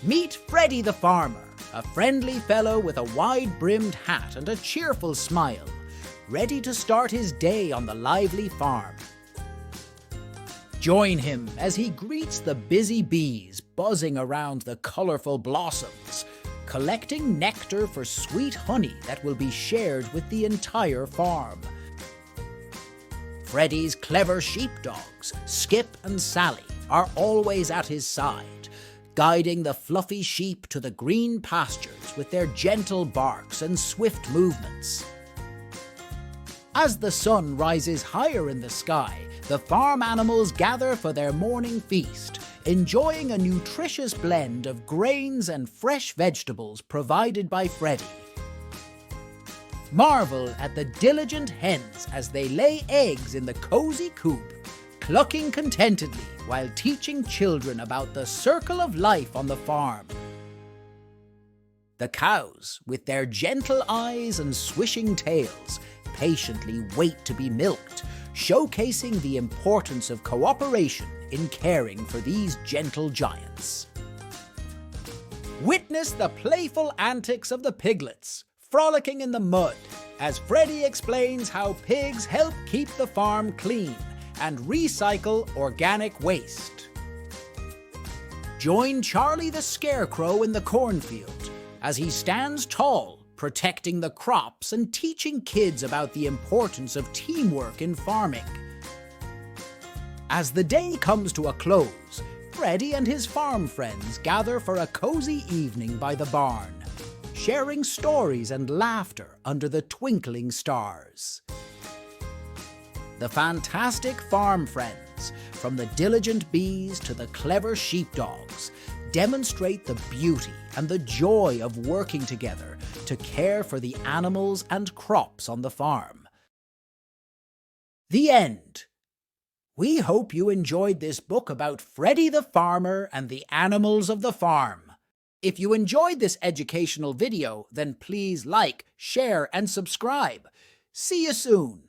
Meet Freddie the Farmer, a friendly fellow with a wide-brimmed hat and a cheerful smile, ready to start his day on the lively farm. Join him as he greets the busy bees buzzing around the colorful blossoms, collecting nectar for sweet honey that will be shared with the entire farm. Freddie's clever sheepdogs, Skip and Sally, are always at his side, guiding the fluffy sheep to the green pastures with their gentle barks and swift movements. As the sun rises higher in the sky, the farm animals gather for their morning feast, enjoying a nutritious blend of grains and fresh vegetables provided by Freddie. Marvel at the diligent hens as they lay eggs in the cozy coop, clucking contentedly while teaching children about the circle of life on the farm. The cows, with their gentle eyes and swishing tails, patiently wait to be milked, showcasing the importance of cooperation in caring for these gentle giants. Witness the playful antics of the piglets, frolicking in the mud, as Freddie explains how pigs help keep the farm clean and recycle organic waste. Join Charlie the Scarecrow in the cornfield as he stands tall, protecting the crops and teaching kids about the importance of teamwork in farming. As the day comes to a close, Freddie and his farm friends gather for a cozy evening by the barn, sharing stories and laughter under the twinkling stars. The fantastic farm friends, from the diligent bees to the clever sheepdogs, demonstrate the beauty and the joy of working together to care for the animals and crops on the farm. The end. We hope you enjoyed this book about Freddie the Farmer and the animals of the farm. If you enjoyed this educational video, then please like, share, and subscribe. See you soon.